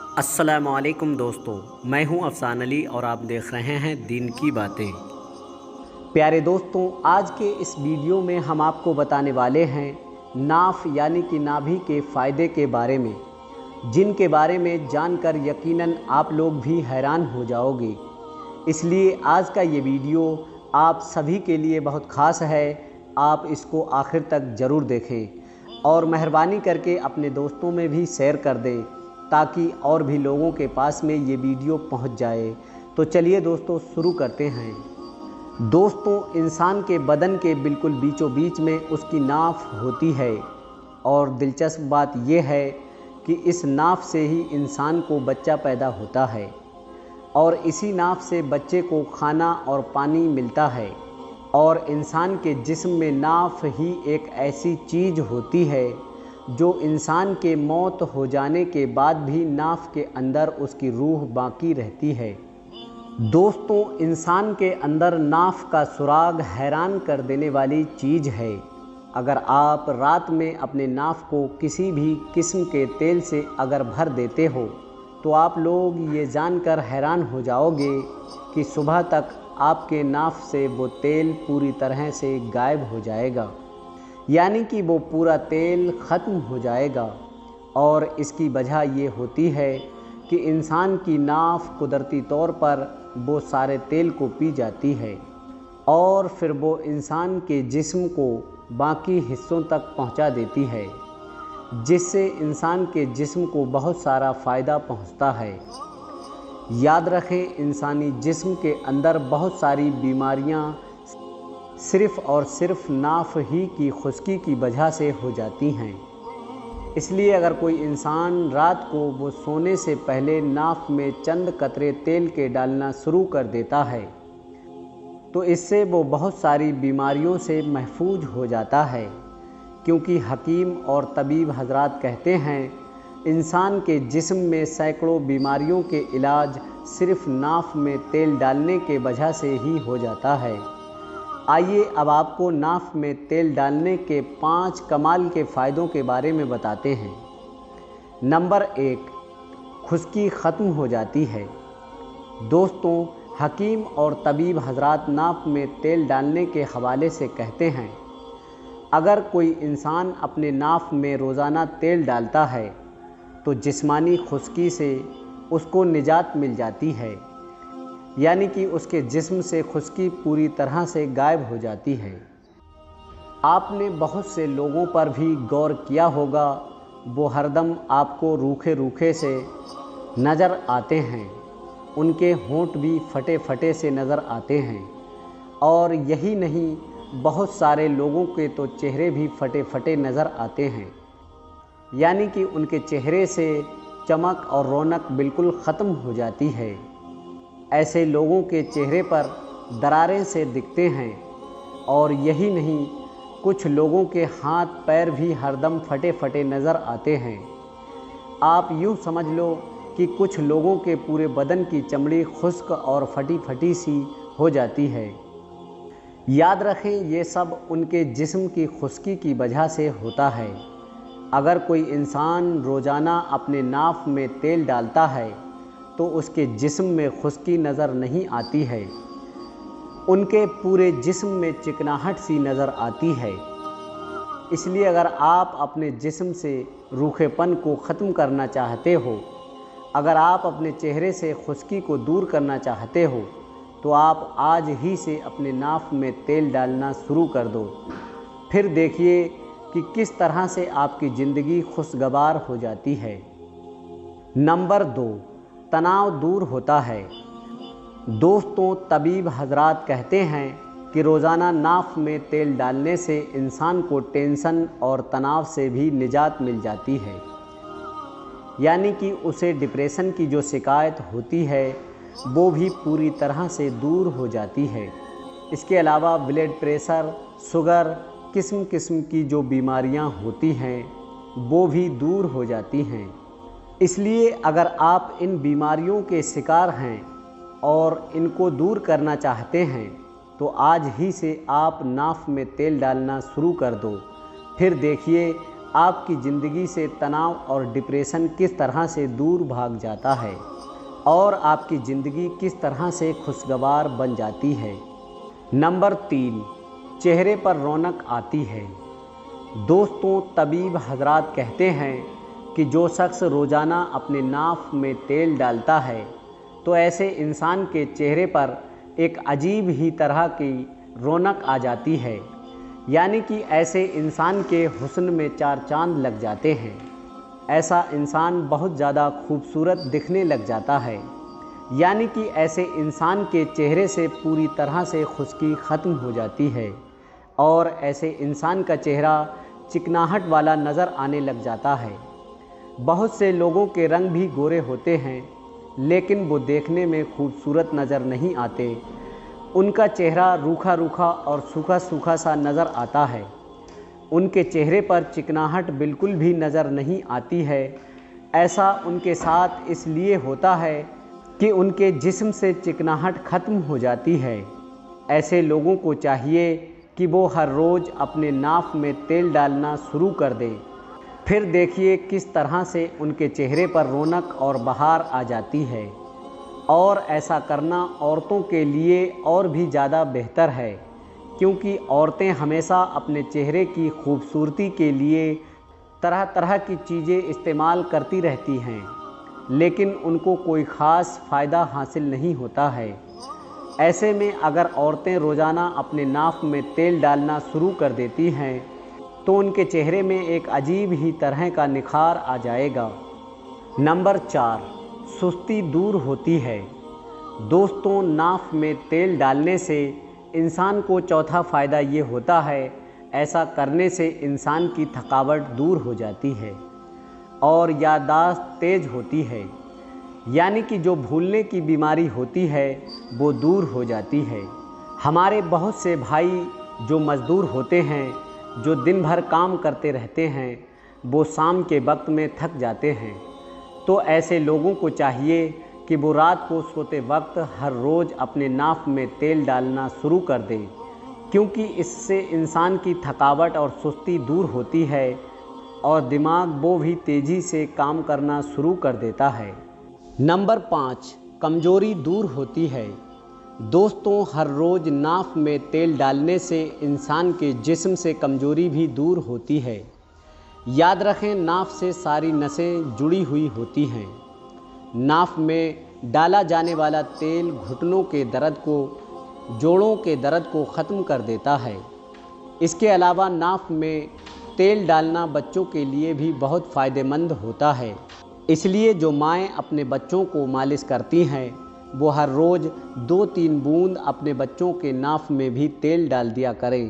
अस्सलाम वालेकुम दोस्तों, मैं हूं अफसान अली और आप देख रहे हैं दीन की बातें। प्यारे दोस्तों, आज के इस वीडियो में हम आपको बताने वाले हैं नाफ यानी कि नाभि के फ़ायदे के बारे में, जिनके बारे में जानकर यकीनन आप लोग भी हैरान हो जाओगे। इसलिए आज का ये वीडियो आप सभी के लिए बहुत ख़ास है। आप इसको आखिर तक ज़रूर देखें और मेहरबानी करके अपने दोस्तों में भी शेयर कर दें ताकि और भी लोगों के पास में ये वीडियो पहुंच जाए। तो चलिए दोस्तों शुरू करते हैं। दोस्तों, इंसान के बदन के बिल्कुल बीचों बीच में उसकी नाफ होती है और दिलचस्प बात यह है कि इस नाफ से ही इंसान को बच्चा पैदा होता है और इसी नाफ से बच्चे को खाना और पानी मिलता है। और इंसान के जिस्म में नाफ ही एक ऐसी चीज़ होती है जो इंसान के मौत हो जाने के बाद भी नाफ के अंदर उसकी रूह बाकी रहती है। दोस्तों, इंसान के अंदर नाफ का सुराग हैरान कर देने वाली चीज़ है। अगर आप रात में अपने नाफ को किसी भी किस्म के तेल से अगर भर देते हो तो आप लोग ये जानकर हैरान हो जाओगे कि सुबह तक आपके नाफ से वो तेल पूरी तरह से गायब हो जाएगा, यानी कि वो पूरा तेल ख़त्म हो जाएगा। और इसकी वजह ये होती है कि इंसान की नाफ कुदरती तौर पर वो सारे तेल को पी जाती है और फिर वो इंसान के जिस्म को बाकी हिस्सों तक पहुंचा देती है, जिससे इंसान के जिस्म को बहुत सारा फ़ायदा पहुंचता है। याद रखें, इंसानी जिस्म के अंदर बहुत सारी बीमारियां सिर्फ़ और सिर्फ नाफ ही की खुश्की की वजह से हो जाती हैं। इसलिए अगर कोई इंसान रात को वो सोने से पहले नाफ में चंद कतरे तेल के डालना शुरू कर देता है तो इससे वो बहुत सारी बीमारियों से महफूज हो जाता है, क्योंकि हकीम और तबीब हजरात कहते हैं इंसान के जिस्म में सैकड़ों बीमारियों के इलाज सिर्फ नाफ में तेल डालने के वजह से ही हो जाता है। आइए अब आपको नाफ में तेल डालने के 5 कमाल के फ़ायदों के बारे में बताते हैं। नंबर 1, खुश्की ख़त्म हो जाती है। दोस्तों, हकीम और तबीब हजरात नाफ में तेल डालने के हवाले से कहते हैं अगर कोई इंसान अपने नाफ में रोज़ाना तेल डालता है तो जिस्मानी खुश्की से उसको निजात मिल जाती है, यानी कि उसके जिस्म से खुश्की पूरी तरह से गायब हो जाती है। आपने बहुत से लोगों पर भी गौर किया होगा, वो हरदम आपको रूखे रूखे से नज़र आते हैं, उनके होंठ भी फटे फटे से नज़र आते हैं। और यही नहीं, बहुत सारे लोगों के तो चेहरे भी फटे फटे नज़र आते हैं, यानी कि उनके चेहरे से चमक और रौनक बिल्कुल ख़त्म हो जाती है। ऐसे लोगों के चेहरे पर दरारें से दिखते हैं। और यही नहीं, कुछ लोगों के हाथ पैर भी हरदम फटे फटे नज़र आते हैं। आप यूँ समझ लो कि कुछ लोगों के पूरे बदन की चमड़ी खुश्क और फटी फटी सी हो जाती है। याद रखें, ये सब उनके जिस्म की खुश्की की वजह से होता है। अगर कोई इंसान रोज़ाना अपने नाफ में तेल डालता है तो उसके जिस्म में खुश्की नज़र नहीं आती है, उनके पूरे जिस्म में चिकनाहट सी नज़र आती है। इसलिए अगर आप अपने जिस्म से रूखेपन को ख़त्म करना चाहते हो, अगर आप अपने चेहरे से खुश्की को दूर करना चाहते हो तो आप आज ही से अपने नाफ में तेल डालना शुरू कर दो। फिर देखिए कि किस तरह से आपकी ज़िंदगी खुशगवार हो जाती है। नंबर 2, तनाव दूर होता है। दोस्तों, तबीब हजरात कहते हैं कि रोज़ाना नाफ में तेल डालने से इंसान को टेंशन और तनाव से भी निजात मिल जाती है, यानी कि उसे डिप्रेशन की जो शिकायत होती है वो भी पूरी तरह से दूर हो जाती है। इसके अलावा ब्लड प्रेशर, शुगर, किस्म किस्म की जो बीमारियां होती हैं वो भी दूर हो जाती हैं। इसलिए अगर आप इन बीमारियों के शिकार हैं और इनको दूर करना चाहते हैं तो आज ही से आप नाफ में तेल डालना शुरू कर दो। फिर देखिए آپ کی زندگی سے تناؤ اور ڈپریشن کس طرح سے دور بھاگ جاتا ہے اور آپ کی زندگی کس طرح سے خوشگوار بن جاتی ہے۔ نمبر 3، چہرے پر رونق آتی ہے۔ دوستوں، طبیب حضرات کہتے ہیں کہ جو شخص روزانہ اپنے ناف میں تیل ڈالتا ہے تو ایسے انسان کے چہرے پر ایک عجیب ہی طرح کی رونق آ جاتی ہے، یعنی کہ ایسے انسان کے حسن میں 4 چاند لگ جاتے ہیں۔ ایسا انسان بہت زیادہ خوبصورت دکھنے لگ جاتا ہے، یعنی کہ ایسے انسان کے چہرے سے پوری طرح سے خشکی ختم ہو جاتی ہے اور ایسے انسان کا چہرہ چکناہٹ والا نظر آنے لگ جاتا ہے۔ بہت سے لوگوں کے رنگ بھی گورے ہوتے ہیں لیکن وہ دیکھنے میں خوبصورت نظر نہیں آتے، ان کا چہرہ روکھا روکھا اور سوکھا سوکھا سا نظر آتا ہے، ان کے چہرے پر چکناہٹ بالکل بھی نظر نہیں آتی ہے۔ ایسا ان کے ساتھ اس لیے ہوتا ہے کہ ان کے جسم سے چکناہٹ ختم ہو جاتی ہے۔ ایسے لوگوں کو چاہیے کہ وہ ہر روز اپنے ناف میں تیل ڈالنا شروع کر دیں، پھر دیکھیے کس طرح سے ان کے چہرے پر رونق اور بہار آ جاتی ہے۔ اور ایسا کرنا عورتوں کے لیے اور بھی زیادہ بہتر ہے، کیونکہ عورتیں ہمیشہ اپنے چہرے کی خوبصورتی کے لیے طرح طرح کی چیزیں استعمال کرتی رہتی ہیں، لیکن ان کو کوئی خاص فائدہ حاصل نہیں ہوتا ہے۔ ایسے میں اگر عورتیں روزانہ اپنے ناف میں تیل ڈالنا شروع کر دیتی ہیں تو ان کے چہرے میں ایک عجیب ہی طرح کا نکھار آ جائے گا۔ نمبر 4، سستی دور ہوتی ہے۔ دوستوں، ناف میں تیل ڈالنے سے انسان کو چوتھا فائدہ یہ ہوتا ہے، ایسا کرنے سے انسان کی تھکاوٹ دور ہو جاتی ہے اور یادداشت تیز ہوتی ہے، یعنی کہ جو بھولنے کی بیماری ہوتی ہے وہ دور ہو جاتی ہے۔ ہمارے بہت سے بھائی جو مزدور ہوتے ہیں، جو دن بھر کام کرتے رہتے ہیں، وہ شام کے وقت میں تھک جاتے ہیں، تو ایسے لوگوں کو چاہیے کہ وہ رات کو سوتے وقت ہر روز اپنے ناف میں تیل ڈالنا شروع کر دیں، کیونکہ اس سے انسان کی تھکاوٹ اور سستی دور ہوتی ہے اور دماغ وہ بھی تیزی سے کام کرنا شروع کر دیتا ہے۔ نمبر 5، کمزوری دور ہوتی ہے۔ دوستوں، ہر روز ناف میں تیل ڈالنے سے انسان کے جسم سے کمزوری بھی دور ہوتی ہے۔ یاد رکھیں، ناف سے ساری نسیں جڑی ہوئی ہوتی ہیں۔ ناف میں ڈالا جانے والا تیل گھٹنوں کے درد کو، جوڑوں کے درد کو ختم کر دیتا ہے۔ اس کے علاوہ ناف میں تیل ڈالنا بچوں کے لیے بھی بہت فائدہ مند ہوتا ہے، اس لیے جو مائیں اپنے بچوں کو مالش کرتی ہیں وہ ہر روز 2-3 بوند اپنے بچوں کے ناف میں بھی تیل ڈال دیا کریں۔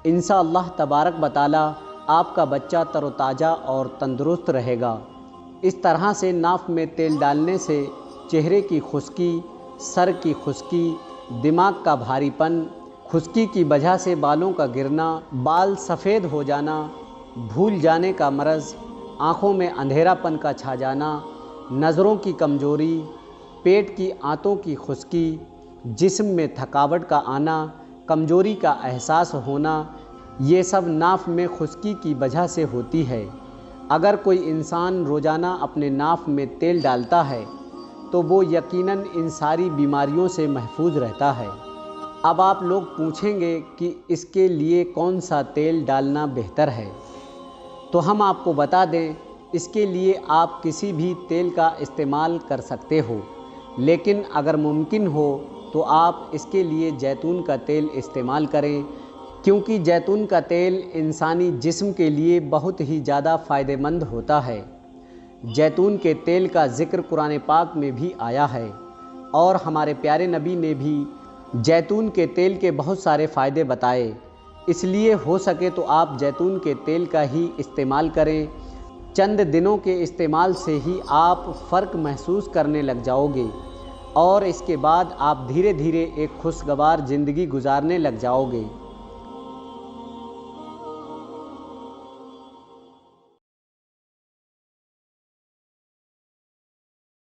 انشاءاللہ تبارک و تعالی آپ کا بچہ تر و تازہ اور تندرست رہے گا۔ اس طرح سے ناف میں تیل ڈالنے سے چہرے کی خشکی، سر کی خشکی، دماغ کا بھاری پن، خشکی کی وجہ سے بالوں کا گرنا، بال سفید ہو جانا، بھول جانے کا مرض، آنکھوں میں اندھیرا پن کا چھا جانا، نظروں کی کمزوری، پیٹ کی آنتوں کی خشکی، جسم میں تھکاوٹ کا آنا، کمزوری کا احساس ہونا، یہ سب ناف میں خشکی کی وجہ سے ہوتی ہے۔ اگر کوئی انسان روزانہ اپنے ناف میں تیل ڈالتا ہے تو وہ یقیناً ان ساری بیماریوں سے محفوظ رہتا ہے۔ اب آپ لوگ پوچھیں گے کہ اس کے لیے کون سا تیل ڈالنا بہتر ہے، تو ہم آپ کو بتا دیں، اس کے لیے آپ کسی بھی تیل کا استعمال کر سکتے ہو، لیکن اگر ممکن ہو تو آپ اس کے لیے زیتون کا تیل استعمال کریں، کیونکہ زیتون کا تیل انسانی جسم کے لیے بہت ہی زیادہ فائدہ مند ہوتا ہے۔ زیتون کے تیل کا ذکر قرآن پاک میں بھی آیا ہے اور ہمارے پیارے نبی نے بھی زیتون کے تیل کے بہت سارے فائدے بتائے، اس لیے ہو سکے تو آپ زیتون کے تیل کا ہی استعمال کریں۔ چند دنوں کے استعمال سے ہی آپ فرق محسوس کرنے لگ جاؤ گے اور اس کے بعد آپ دھیرے دھیرے ایک خوشگوار زندگی گزارنے لگ جاؤ گے۔